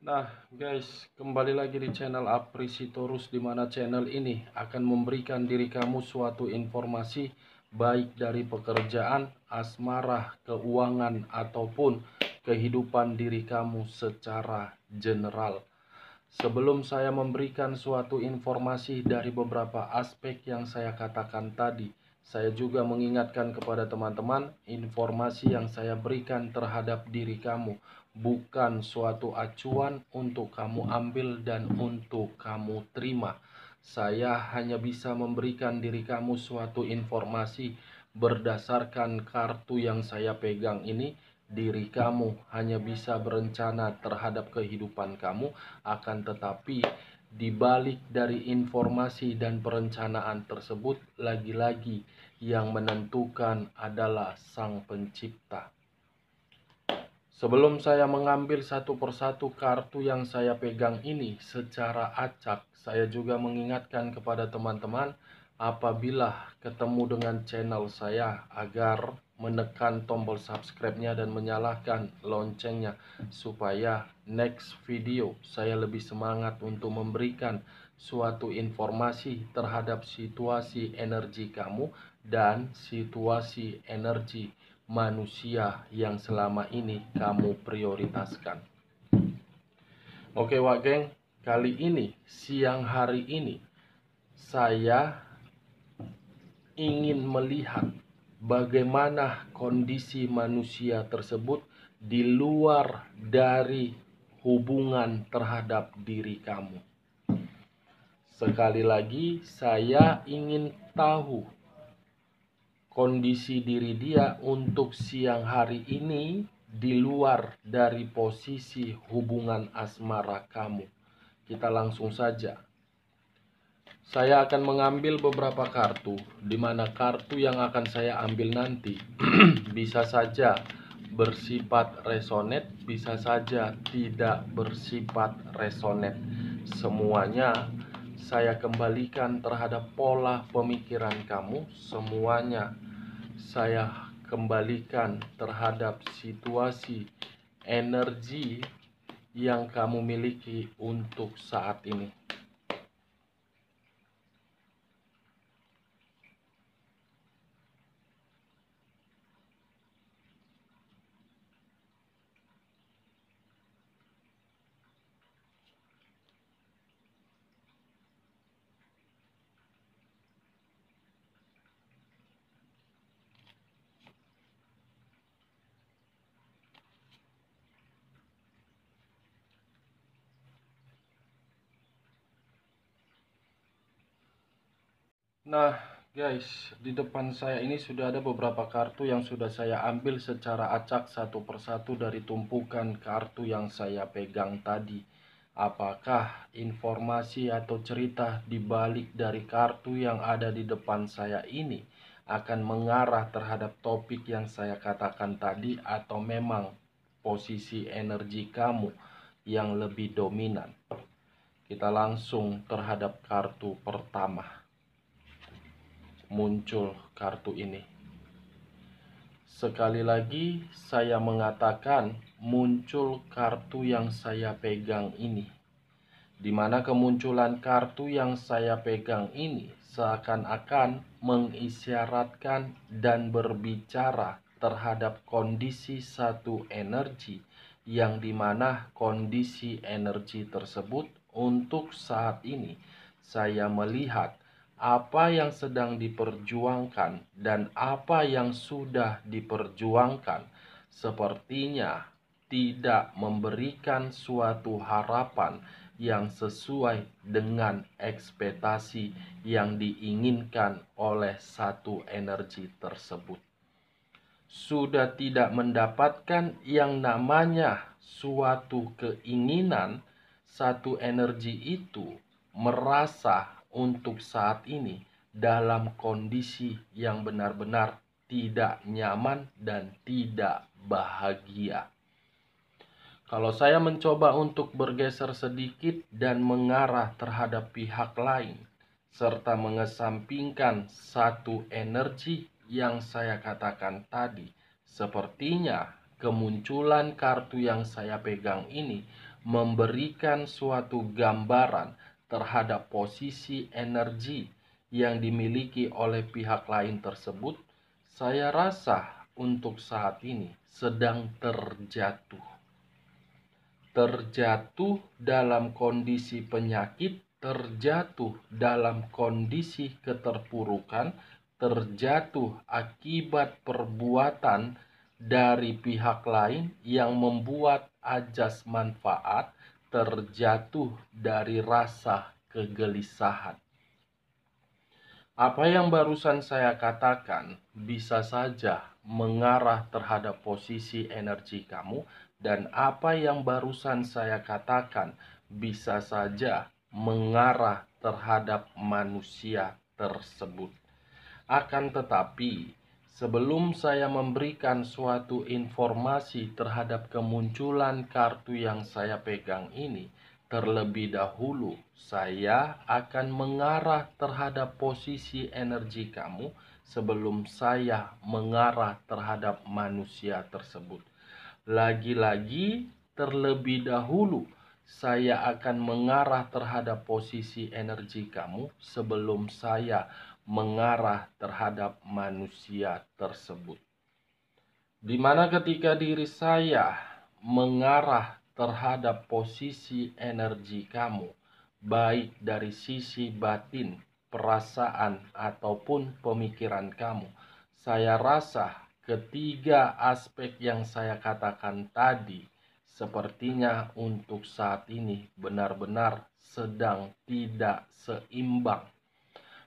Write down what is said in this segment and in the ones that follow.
Nah, guys, kembali lagi di channel Aprisitorus, di mana channel ini akan memberikan diri kamu suatu informasi baik dari pekerjaan, asmara, keuangan, ataupun kehidupan diri kamu secara general. Sebelum saya memberikan suatu informasi dari beberapa aspek yang saya katakan tadi, saya juga mengingatkan kepada teman-teman, informasi yang saya berikan terhadap diri kamu bukan suatu acuan untuk kamu ambil dan untuk kamu terima. Saya hanya bisa memberikan diri kamu suatu informasi berdasarkan kartu yang saya pegang ini. Diri kamu hanya bisa berencana terhadap kehidupan kamu, akan tetapi di balik dari informasi dan perencanaan tersebut, lagi-lagi yang menentukan adalah Sang Pencipta. Sebelum saya mengambil satu persatu kartu yang saya pegang ini secara acak, saya juga mengingatkan kepada teman-teman apabila ketemu dengan channel saya agar menekan tombol subscribe-nya dan menyalakan loncengnya supaya next video saya lebih semangat untuk memberikan suatu informasi terhadap situasi energi kamu dan situasi energi manusia yang selama ini kamu prioritaskan. Oke Wak Geng, kali ini siang hari ini saya ingin melihat bagaimana kondisi manusia tersebut di luar dari hubungan terhadap diri kamu. Sekali lagi saya ingin tahu kondisi diri dia untuk siang hari ini di luar dari posisi hubungan asmara kamu. Kita langsung saja. Saya akan mengambil beberapa kartu, di mana kartu yang akan saya ambil nanti bisa saja bersifat resonate, bisa saja tidak bersifat resonate. Semuanya saya kembalikan terhadap pola pemikiran kamu, semuanya saya kembalikan terhadap situasi energi yang kamu miliki untuk saat ini. Nah, guys, di depan saya ini sudah ada beberapa kartu yang sudah saya ambil secara acak satu persatu dari tumpukan kartu yang saya pegang tadi. Apakah informasi atau cerita di balik dari kartu yang ada di depan saya ini akan mengarah terhadap topik yang saya katakan tadi, atau memang posisi energi kamu yang lebih dominan? Kita langsung terhadap kartu pertama. Muncul kartu ini. Sekali lagi saya mengatakan muncul kartu yang saya pegang ini, di mana kemunculan kartu yang saya pegang ini seakan-akan mengisyaratkan dan berbicara terhadap kondisi satu energi, yang dimana kondisi energi tersebut untuk saat ini saya melihat apa yang sedang diperjuangkan dan apa yang sudah diperjuangkan sepertinya tidak memberikan suatu harapan yang sesuai dengan ekspektasi yang diinginkan oleh satu energi tersebut. Sudah tidak mendapatkan yang namanya suatu keinginan, satu energi itu merasa untuk saat ini dalam kondisi yang benar-benar tidak nyaman dan tidak bahagia. Kalau saya mencoba untuk bergeser sedikit dan mengarah terhadap pihak lain, serta mengesampingkan satu energi yang saya katakan tadi, sepertinya kemunculan kartu yang saya pegang ini memberikan suatu gambaran terhadap posisi energi yang dimiliki oleh pihak lain tersebut, saya rasa untuk saat ini sedang terjatuh dalam kondisi penyakit, terjatuh dalam kondisi keterpurukan, terjatuh akibat perbuatan dari pihak lain yang membuat ajas manfaat, terjatuh dari rasa kegelisahan. Apa yang barusan saya katakan bisa saja mengarah terhadap posisi energi kamu, dan apa yang barusan saya katakan bisa saja mengarah terhadap manusia tersebut. Akan tetapi, sebelum saya memberikan suatu informasi terhadap kemunculan kartu yang saya pegang ini, terlebih dahulu saya akan mengarah terhadap posisi energi kamu sebelum saya mengarah terhadap manusia tersebut. Lagi-lagi, terlebih dahulu saya akan mengarah terhadap posisi energi kamu sebelum saya mengarah terhadap manusia tersebut. Dimana ketika diri saya mengarah terhadap posisi energi kamu, baik dari sisi batin, perasaan, ataupun pemikiran kamu, saya rasa ketiga aspek yang saya katakan tadi sepertinya untuk saat ini benar-benar sedang tidak seimbang,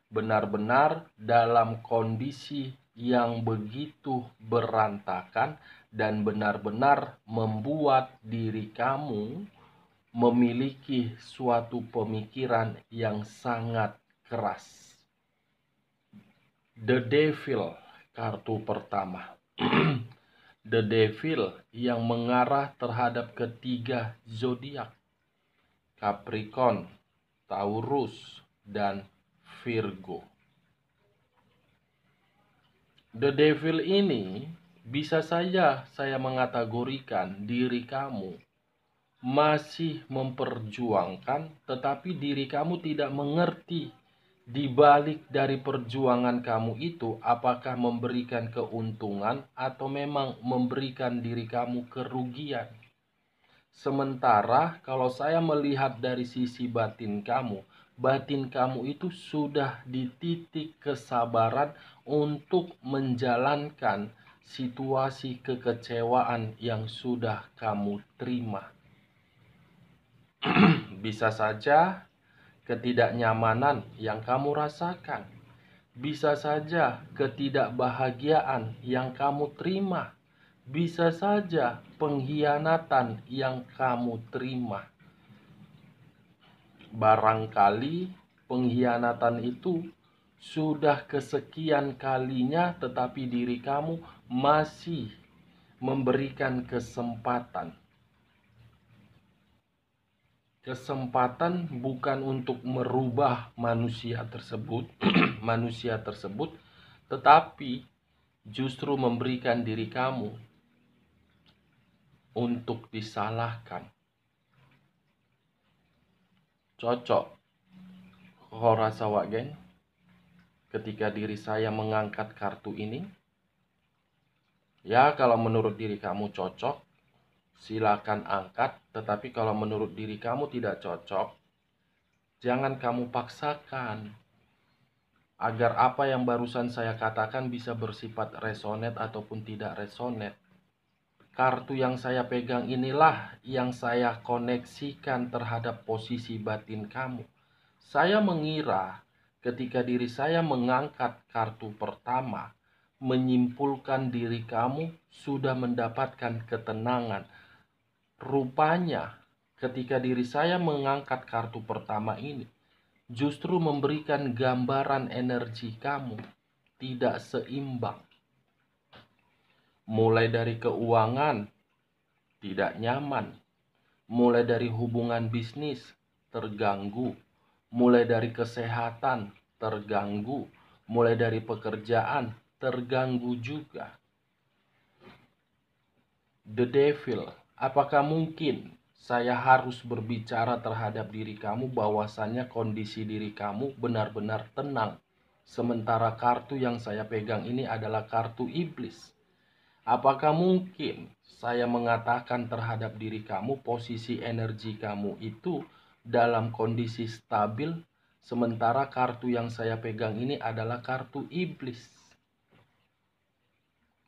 benar-benar dalam kondisi yang begitu berantakan dan benar-benar membuat diri kamu memiliki suatu pemikiran yang sangat keras. The Devil, kartu pertama. The Devil yang mengarah terhadap ketiga zodiak, Capricorn, Taurus, dan Virgo. The Devil ini bisa saja saya mengategorikan diri kamu masih memperjuangkan, tetapi diri kamu tidak mengerti di balik dari perjuangan kamu itu apakah memberikan keuntungan atau memang memberikan diri kamu kerugian. Sementara kalau saya melihat dari sisi batin kamu itu sudah di titik kesabaran untuk menjalankan situasi kekecewaan yang sudah kamu terima. Bisa saja ketidaknyamanan yang kamu rasakan, bisa saja ketidakbahagiaan yang kamu terima, bisa saja pengkhianatan yang kamu terima. Barangkali pengkhianatan itu sudah kesekian kalinya, tetapi diri kamu masih memberikan kesempatan bukan untuk merubah manusia tersebut, tetapi justru memberikan diri kamu untuk disalahkan. Cocok kau rasa wak geng ketika diri saya mengangkat kartu ini? Ya, kalau menurut diri kamu cocok, silakan angkat, tetapi kalau menurut diri kamu tidak cocok, jangan kamu paksakan agar apa yang barusan saya katakan bisa bersifat resonate ataupun tidak resonate. Kartu yang saya pegang inilah yang saya koneksikan terhadap posisi batin kamu. Saya mengira ketika diri saya mengangkat kartu pertama, menyimpulkan diri kamu sudah mendapatkan ketenangan. Rupanya ketika diri saya mengangkat kartu pertama ini justru memberikan gambaran energi kamu tidak seimbang. Mulai dari keuangan tidak nyaman, mulai dari hubungan bisnis terganggu, mulai dari kesehatan terganggu, mulai dari pekerjaan terganggu juga. The Devil, apakah mungkin saya harus berbicara terhadap diri kamu bahwasannya kondisi diri kamu benar-benar tenang. Sementara kartu yang saya pegang ini adalah kartu iblis. Apakah mungkin saya mengatakan terhadap diri kamu posisi energi kamu itu dalam kondisi stabil, sementara kartu yang saya pegang ini adalah kartu iblis?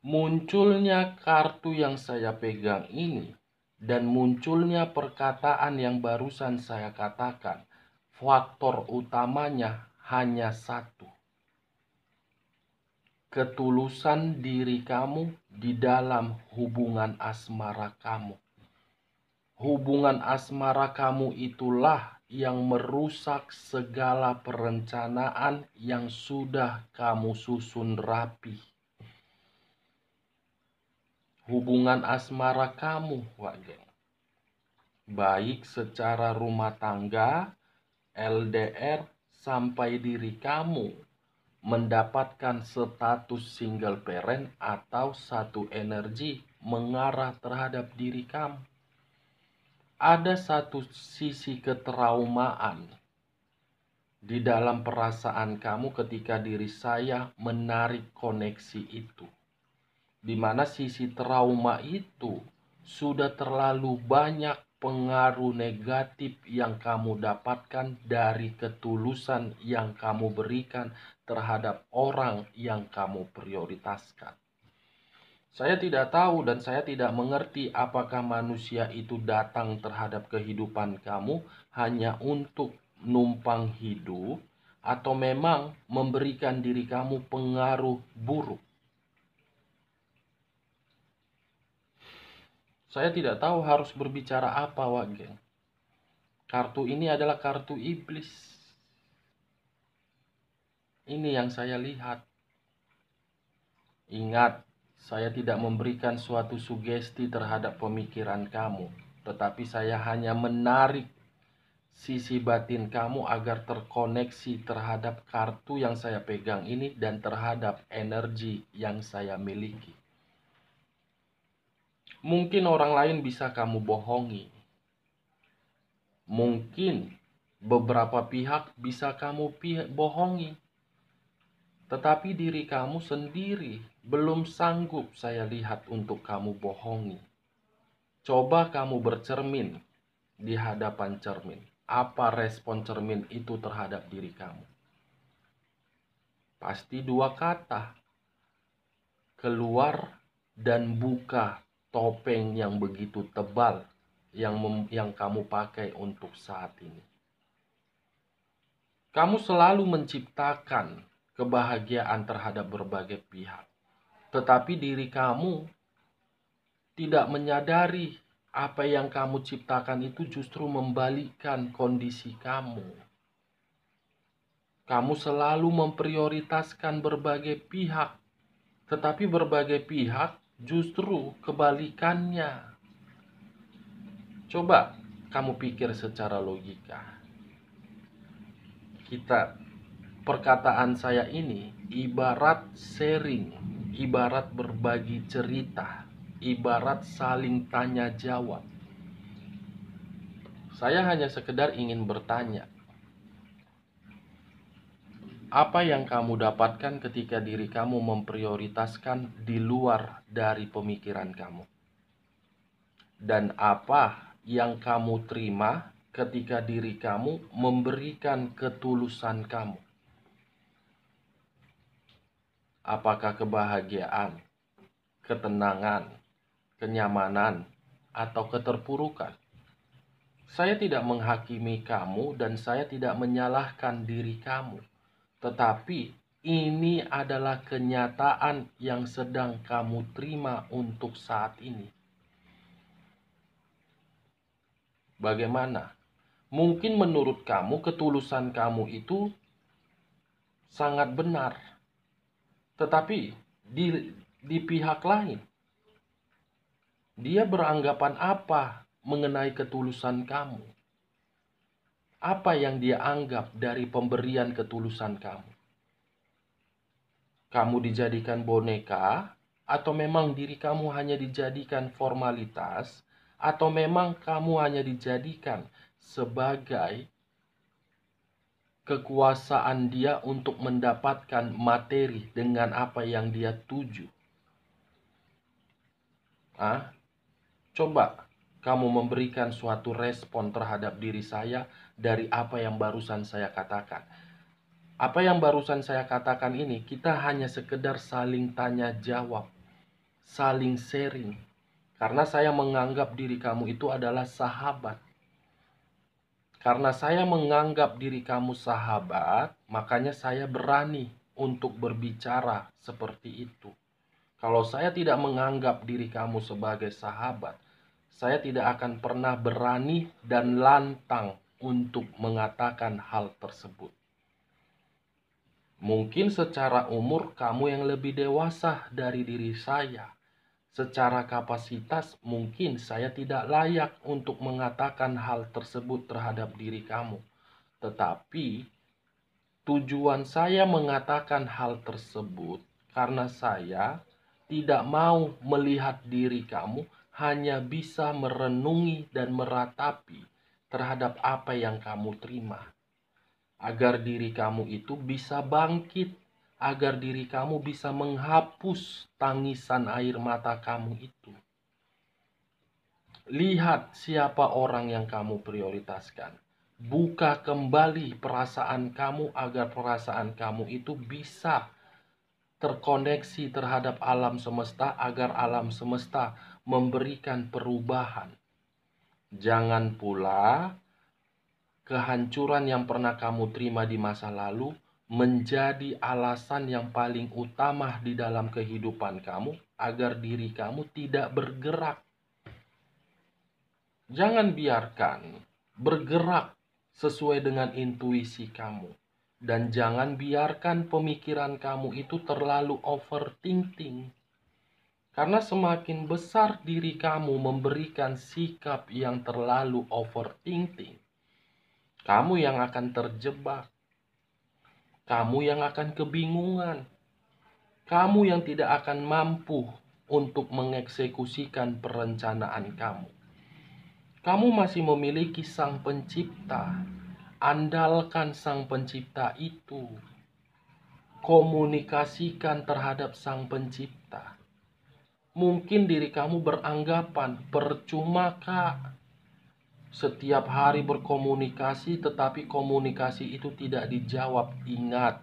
Munculnya kartu yang saya pegang ini dan munculnya perkataan yang barusan saya katakan, faktor utamanya hanya satu: ketulusan diri kamu di dalam hubungan asmara kamu. Hubungan asmara kamu itulah yang merusak segala perencanaan yang sudah kamu susun rapi. Hubungan asmara kamu, Wak Geng, baik secara rumah tangga, LDR, sampai diri kamu mendapatkan status single parent atau satu energi mengarah terhadap diri kamu. Ada satu sisi ketraumaan di dalam perasaan kamu ketika diri saya menarik koneksi itu, di mana sisi trauma itu sudah terlalu banyak pengaruh negatif yang kamu dapatkan dari ketulusan yang kamu berikan terhadap orang yang kamu prioritaskan. Saya tidak tahu dan saya tidak mengerti apakah manusia itu datang terhadap kehidupan kamu hanya untuk numpang hidup atau memang memberikan diri kamu pengaruh buruk. Saya tidak tahu harus berbicara apa, Wak Geng. Kartu ini adalah kartu iblis. Ini yang saya lihat. Ingat, saya tidak memberikan suatu sugesti terhadap pemikiran kamu, tetapi saya hanya menarik sisi batin kamu agar terkoneksi terhadap kartu yang saya pegang ini dan terhadap energi yang saya miliki. Mungkin orang lain bisa kamu bohongi. Mungkin beberapa pihak bisa kamu bohongi. Tetapi diri kamu sendiri belum sanggup saya lihat untuk kamu bohongi. Coba kamu bercermin di hadapan cermin. Apa respon cermin itu terhadap diri kamu? Pasti dua kata: keluar dan buka topeng yang begitu tebal yang kamu pakai untuk saat ini. Kamu selalu menciptakan kebahagiaan terhadap berbagai pihak, tetapi diri kamu tidak menyadari apa yang kamu ciptakan itu justru membalikkan kondisi kamu. Kamu selalu memprioritaskan berbagai pihak, tetapi berbagai pihak justru kebalikannya. Coba kamu pikir secara logika. Perkataan saya ini ibarat sharing, ibarat berbagi cerita, ibarat saling tanya jawab. Saya hanya sekedar ingin bertanya, apa yang kamu dapatkan ketika diri kamu memprioritaskan di luar dari pemikiran kamu? Dan apa yang kamu terima ketika diri kamu memberikan ketulusan kamu? Apakah kebahagiaan, ketenangan, kenyamanan, atau keterpurukan? Saya tidak menghakimi kamu dan saya tidak menyalahkan diri kamu. Tetapi ini adalah kenyataan yang sedang kamu terima untuk saat ini. Bagaimana? Mungkin menurut kamu ketulusan kamu itu sangat benar. Tetapi di pihak lain, dia beranggapan apa mengenai ketulusan kamu? Apa yang dia anggap dari pemberian ketulusan kamu? Kamu dijadikan boneka, atau memang diri kamu hanya dijadikan formalitas Atau memang kamu hanya dijadikan sebagai kekuasaan dia untuk mendapatkan materi dengan apa yang dia tuju? Coba kamu memberikan suatu respon terhadap diri saya dari apa yang barusan saya katakan. Apa yang barusan saya katakan ini, kita hanya sekedar saling tanya jawab, saling sharing. Karena saya menganggap diri kamu itu adalah sahabat. Karena saya menganggap diri kamu sahabat, makanya saya berani untuk berbicara seperti itu. Kalau saya tidak menganggap diri kamu sebagai sahabat, saya tidak akan pernah berani dan lantang untuk mengatakan hal tersebut. Mungkin secara umur kamu yang lebih dewasa dari diri saya. Secara kapasitas mungkin saya tidak layak untuk mengatakan hal tersebut terhadap diri kamu. Tetapi tujuan saya mengatakan hal tersebut karena saya tidak mau melihat diri kamu hanya bisa merenungi dan meratapi terhadap apa yang kamu terima. Agar diri kamu itu bisa bangkit, agar diri kamu bisa menghapus tangisan air mata kamu itu. Lihat siapa orang yang kamu prioritaskan. Buka kembali perasaan kamu agar perasaan kamu itu bisa terkoneksi terhadap alam semesta, agar alam semesta memberikan perubahan. Jangan pula kehancuran yang pernah kamu terima di masa lalu menjadi alasan yang paling utama di dalam kehidupan kamu agar diri kamu tidak bergerak. Jangan biarkan bergerak sesuai dengan intuisi kamu. Dan jangan biarkan pemikiran kamu itu terlalu overthinking. Karena semakin besar diri kamu memberikan sikap yang terlalu overthinking, kamu yang akan terjebak. Kamu yang akan kebingungan. Kamu yang tidak akan mampu untuk mengeksekusikan perencanaan kamu. Kamu masih memiliki Sang Pencipta. Andalkan Sang Pencipta itu. Komunikasikan terhadap Sang Pencipta. Mungkin diri kamu beranggapan, percuma kak setiap hari berkomunikasi, tetapi komunikasi itu tidak dijawab. Ingat,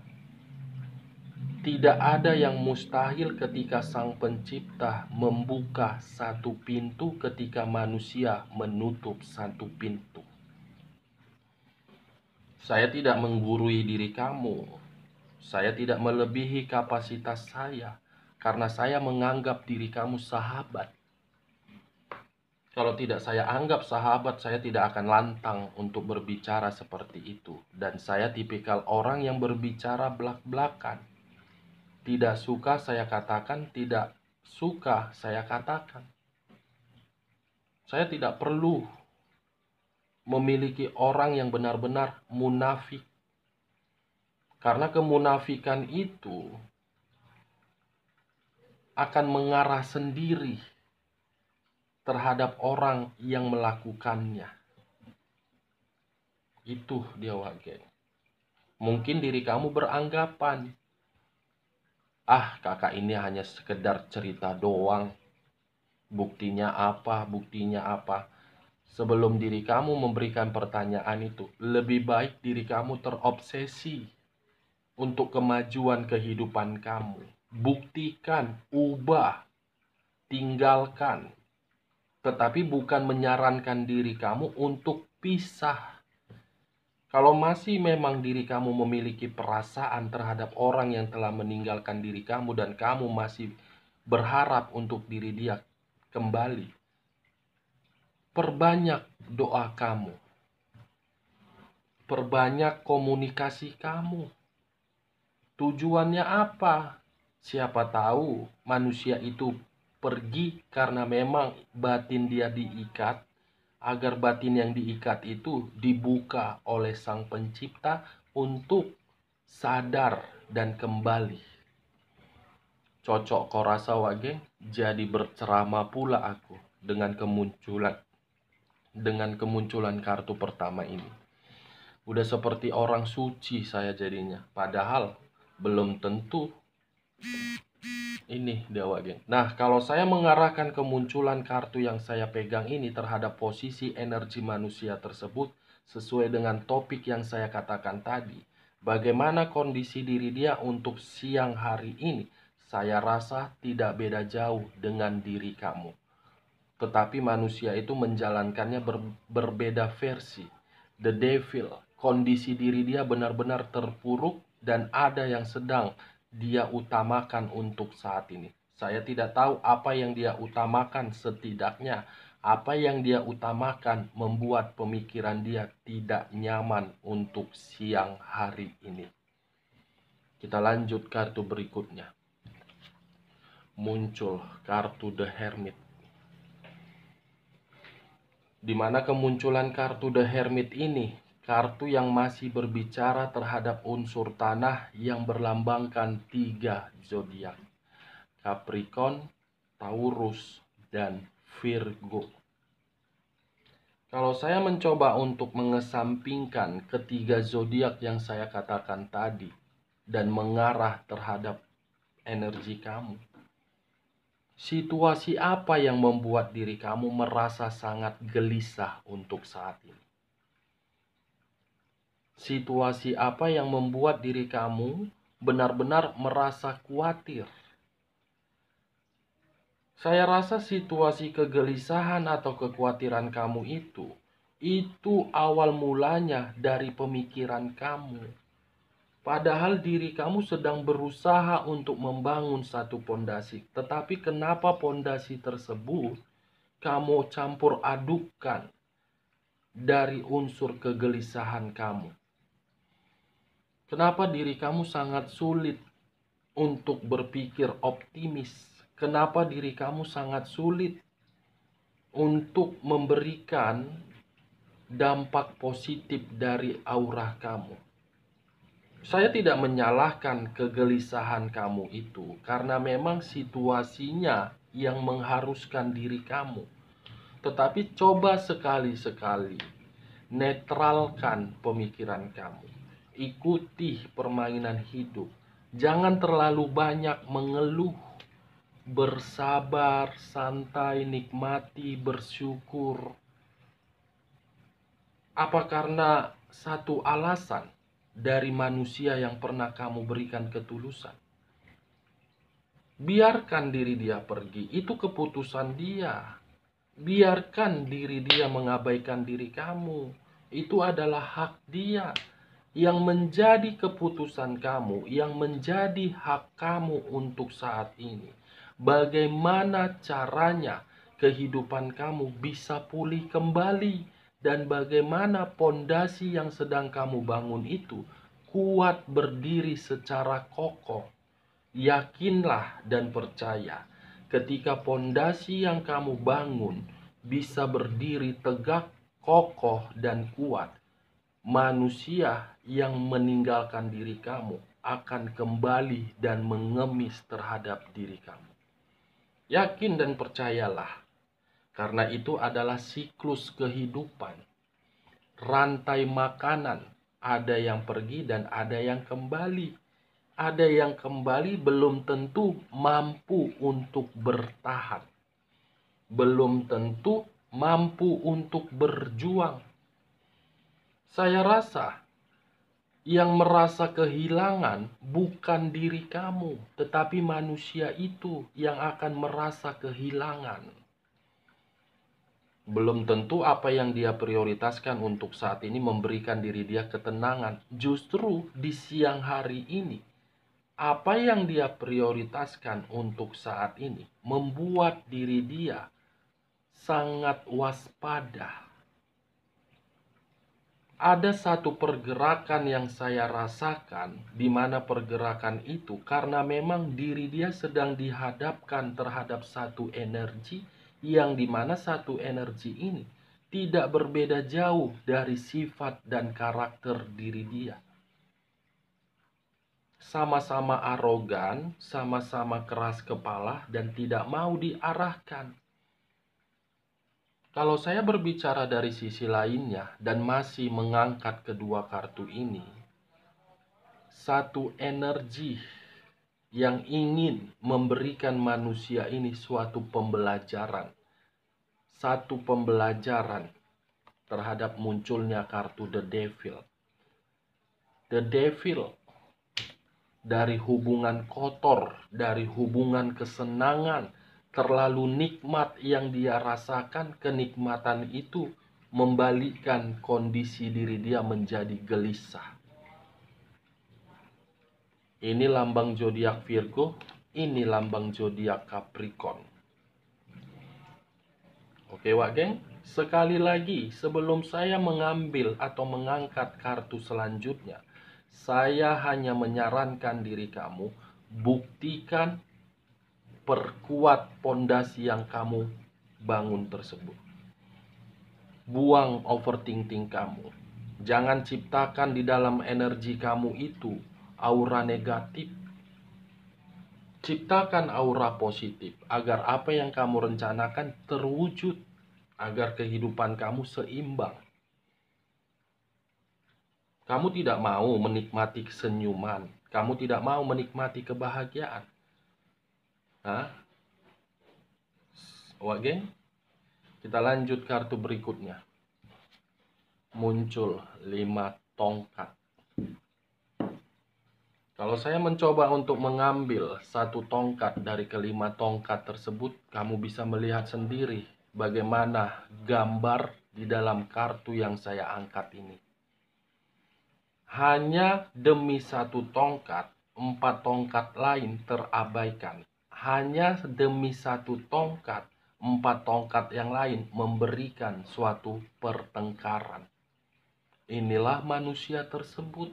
tidak ada yang mustahil ketika Sang Pencipta membuka satu pintu ketika manusia menutup satu pintu. Saya tidak menggurui diri kamu. Saya tidak melebihi kapasitas saya karena saya menganggap diri kamu sahabat. Kalau tidak saya anggap sahabat, saya tidak akan lantang untuk berbicara seperti itu. Dan saya tipikal orang yang berbicara belak-belakan. Tidak suka saya katakan, tidak suka saya katakan. Saya tidak perlu memiliki orang yang benar-benar munafik. Karena kemunafikan itu akan mengarah sendiri terhadap orang yang melakukannya. Itu dia wage. Mungkin diri kamu beranggapan, kakak ini hanya sekedar cerita doang. Buktinya apa? Buktinya apa? Sebelum diri kamu memberikan pertanyaan itu, lebih baik diri kamu terobsesi untuk kemajuan kehidupan kamu. Buktikan, ubah, tinggalkan. Tetapi bukan menyarankan diri kamu untuk pisah. Kalau masih memang diri kamu memiliki perasaan terhadap orang yang telah meninggalkan diri kamu dan kamu masih berharap untuk diri dia kembali, perbanyak doa kamu. Perbanyak komunikasi kamu. Tujuannya apa? Siapa tahu manusia itu pergi karena memang batin dia diikat, agar batin yang diikat itu dibuka oleh Sang Pencipta untuk sadar dan kembali. Cocok kau rasa wage? Jadi berceramah pula aku. dengan kemunculan kartu pertama ini. Udah seperti orang suci saya jadinya, padahal belum tentu ini dewa, geng. Nah, kalau saya mengarahkan kemunculan kartu yang saya pegang ini terhadap posisi energi manusia tersebut sesuai dengan topik yang saya katakan tadi, bagaimana kondisi diri dia untuk siang hari ini, saya rasa tidak beda jauh dengan diri kamu. Tetapi manusia itu menjalankannya berbeda versi. The devil, kondisi diri dia benar-benar terpuruk dan ada yang sedang dia utamakan untuk saat ini. Saya tidak tahu apa yang dia utamakan, setidaknya apa yang dia utamakan membuat pemikiran dia tidak nyaman untuk siang hari ini. Kita lanjut kartu berikutnya. Muncul kartu The Hermit. Di mana kemunculan kartu The Hermit ini, kartu yang masih berbicara terhadap unsur tanah yang berlambangkan 3 zodiak, Capricorn, Taurus, dan Virgo. Kalau saya mencoba untuk mengesampingkan ketiga zodiak yang saya katakan tadi dan mengarah terhadap energi kamu, situasi apa yang membuat diri kamu merasa sangat gelisah untuk saat ini? Situasi apa yang membuat diri kamu benar-benar merasa khawatir? Saya rasa situasi kegelisahan atau kekhawatiran kamu itu awal mulanya dari pemikiran kamu. Padahal diri kamu sedang berusaha untuk membangun satu pondasi. Tetapi kenapa pondasi tersebut kamu campur adukkan dari unsur kegelisahan kamu? Kenapa diri kamu sangat sulit untuk berpikir optimis? Kenapa diri kamu sangat sulit untuk memberikan dampak positif dari aura kamu? Saya tidak menyalahkan kegelisahan kamu itu, karena memang situasinya yang mengharuskan diri kamu. Tetapi coba sekali-sekali netralkan pemikiran kamu. Ikuti permainan hidup. Jangan terlalu banyak mengeluh. Bersabar, santai, nikmati, bersyukur. Apa karena satu alasan dari manusia yang pernah kamu berikan ketulusan? Biarkan diri dia pergi, itu keputusan dia. Biarkan diri dia mengabaikan diri kamu, itu adalah hak dia. Yang menjadi keputusan kamu, yang menjadi hak kamu untuk saat ini, bagaimana caranya kehidupan kamu bisa pulih kembali, dan bagaimana pondasi yang sedang kamu bangun itu kuat berdiri secara kokoh. Yakinlah dan percaya, ketika pondasi yang kamu bangun bisa berdiri tegak, kokoh, dan kuat, manusia yang meninggalkan diri kamu akan kembali dan mengemis terhadap diri kamu. Yakin dan percayalah, karena itu adalah siklus kehidupan. Rantai makanan, ada yang pergi dan ada yang kembali. Ada yang kembali belum tentu mampu untuk bertahan. Belum tentu mampu untuk berjuang. Saya rasa yang merasa kehilangan bukan diri kamu, tetapi manusia itu yang akan merasa kehilangan. Belum tentu apa yang dia prioritaskan untuk saat ini memberikan diri dia ketenangan. Justru di siang hari ini, apa yang dia prioritaskan untuk saat ini membuat diri dia sangat waspada. Ada satu pergerakan yang saya rasakan, di mana pergerakan itu karena memang diri dia sedang dihadapkan terhadap satu energi, yang dimana satu energi ini tidak berbeda jauh dari sifat dan karakter diri dia. Sama-sama arogan, sama-sama keras kepala, dan tidak mau diarahkan. Kalau saya berbicara dari sisi lainnya dan masih mengangkat kedua kartu ini, satu energi yang ingin memberikan manusia ini suatu pembelajaran. Satu pembelajaran terhadap munculnya kartu The Devil. The Devil dari hubungan kotor, dari hubungan kesenangan, terlalu nikmat yang dia rasakan, kenikmatan itu membalikkan kondisi diri dia menjadi gelisah. Ini lambang zodiak Virgo, ini lambang zodiak Capricorn. Oke, Wak Geng, sekali lagi sebelum saya mengambil atau mengangkat kartu selanjutnya, saya hanya menyarankan diri kamu, buktikan, perkuat pondasi yang kamu bangun tersebut. Buang overthinking kamu. Jangan ciptakan di dalam energi kamu itu aura negatif. Ciptakan aura positif agar apa yang kamu rencanakan terwujud, agar kehidupan kamu seimbang. Kamu tidak mau menikmati kesenyuman, kamu tidak mau menikmati kebahagiaan. Hah? Wak Geng, kita lanjut kartu berikutnya. Muncul 5 tongkat. Kalau saya mencoba untuk mengambil satu tongkat dari kelima tongkat tersebut, kamu bisa melihat sendiri bagaimana gambar di dalam kartu yang saya angkat ini. Hanya demi satu tongkat, 4 tongkat lain terabaikan. Hanya demi satu tongkat, 4 tongkat yang lain memberikan suatu pertengkaran. Inilah manusia tersebut.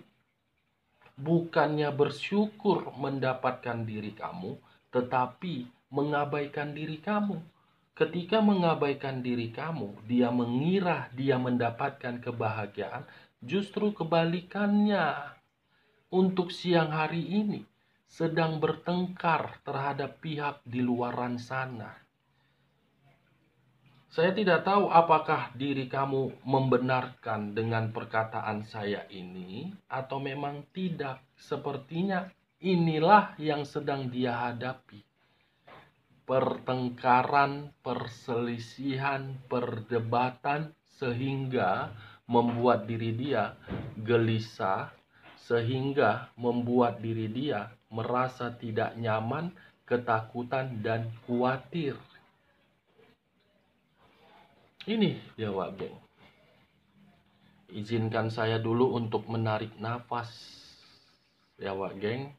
Bukannya bersyukur mendapatkan diri kamu, tetapi mengabaikan diri kamu. Ketika mengabaikan diri kamu, dia mengira dia mendapatkan kebahagiaan, justru kebalikannya. Untuk siang hari ini, sedang bertengkar terhadap pihak di luaran sana. Saya tidak tahu apakah diri kamu membenarkan dengan perkataan saya ini atau memang tidak. Sepertinya inilah yang sedang dia hadapi. Pertengkaran, perselisihan, perdebatan sehingga membuat diri dia gelisah, sehingga membuat diri dia merasa tidak nyaman, ketakutan, dan khawatir. Ini dia, Wak Geng. Izinkan saya dulu untuk menarik nafas, ya Wak Geng.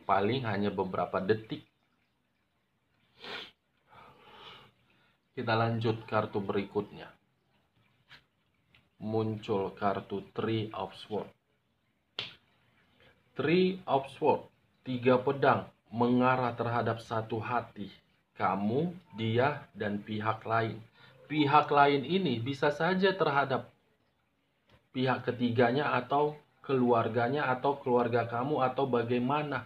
Paling hanya beberapa detik. Kita lanjut kartu berikutnya. Muncul kartu Three of Swords. Three of Swords, 3 pedang mengarah terhadap satu hati. Kamu, dia, dan pihak lain. Pihak lain ini bisa saja terhadap pihak ketiganya atau keluarganya atau keluarga kamu atau bagaimana.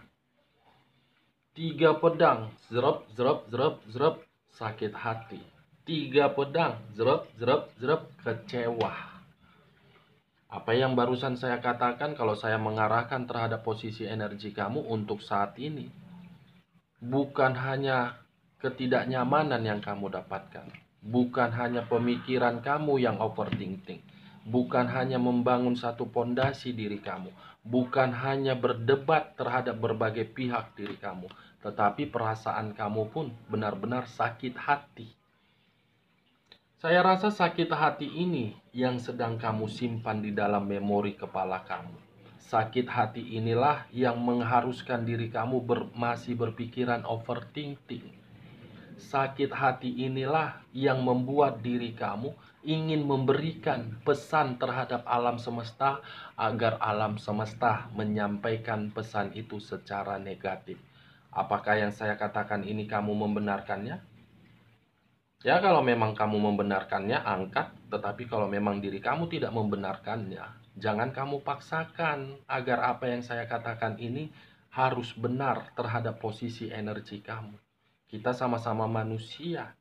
3 pedang, zrep, zrep, zrep, zrep, sakit hati. 3 pedang, zrep, zrep, zrep, kecewa. Apa yang barusan saya katakan kalau saya mengarahkan terhadap posisi energi kamu untuk saat ini, bukan hanya ketidaknyamanan yang kamu dapatkan. Bukan hanya pemikiran kamu yang overthinking. Bukan hanya membangun satu pondasi diri kamu. Bukan hanya berdebat terhadap berbagai pihak diri kamu. Tetapi perasaan kamu pun benar-benar sakit hati. Saya rasa sakit hati ini yang sedang kamu simpan di dalam memori kepala kamu. Sakit hati inilah yang mengharuskan diri kamu masih berpikiran overthinking. Sakit hati inilah yang membuat diri kamu ingin memberikan pesan terhadap alam semesta agar alam semesta menyampaikan pesan itu secara negatif. Apakah yang saya katakan ini kamu membenarkannya? Ya, kalau memang kamu membenarkannya, angkat. Tetapi kalau memang diri kamu tidak membenarkannya, jangan kamu paksakan agar apa yang saya katakan ini harus benar terhadap posisi energi kamu. Kita sama-sama manusia,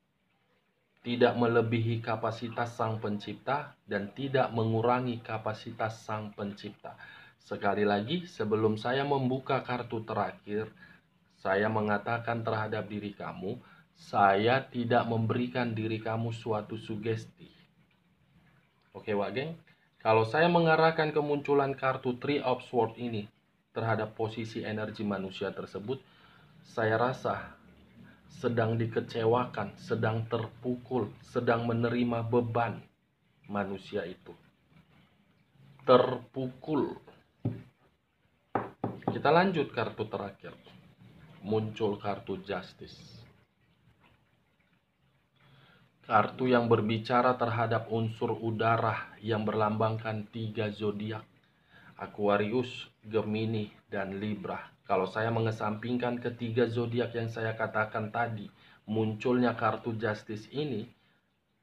tidak melebihi kapasitas Sang Pencipta dan tidak mengurangi kapasitas Sang Pencipta. Sekali lagi, sebelum saya membuka kartu terakhir, saya mengatakan terhadap diri kamu, saya tidak memberikan diri kamu suatu sugesti. Oke, Wak Geng. Kalau saya mengarahkan kemunculan kartu Three of Swords ini terhadap posisi energi manusia tersebut, saya rasa sedang dikecewakan, sedang terpukul, sedang menerima beban manusia itu. Terpukul. Kita lanjut kartu terakhir. Muncul kartu Justice. Kartu yang berbicara terhadap unsur udara yang berlambangkan 3 zodiak. Aquarius, Gemini, dan Libra. Kalau saya mengesampingkan ketiga zodiak yang saya katakan tadi, munculnya kartu Justice ini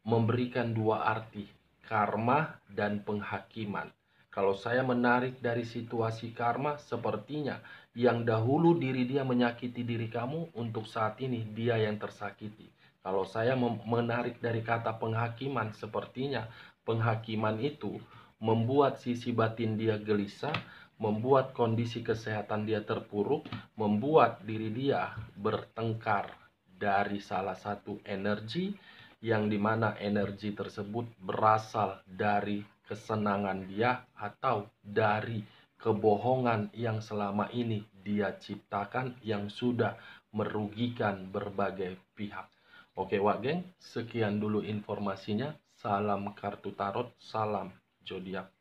memberikan dua arti, karma dan penghakiman. Kalau saya menarik dari situasi karma, sepertinya yang dahulu diri dia menyakiti diri kamu, untuk saat ini dia yang tersakiti. Kalau saya menarik dari kata penghakiman, sepertinya penghakiman itu membuat sisi batin dia gelisah, membuat kondisi kesehatan dia terpuruk, membuat diri dia bertengkar dari salah satu energi, yang dimana energi tersebut berasal dari kesenangan dia atau dari kebohongan yang selama ini dia ciptakan yang sudah merugikan berbagai pihak. Oke, Wak Geng, sekian dulu informasinya. Salam kartu tarot, salam zodiak.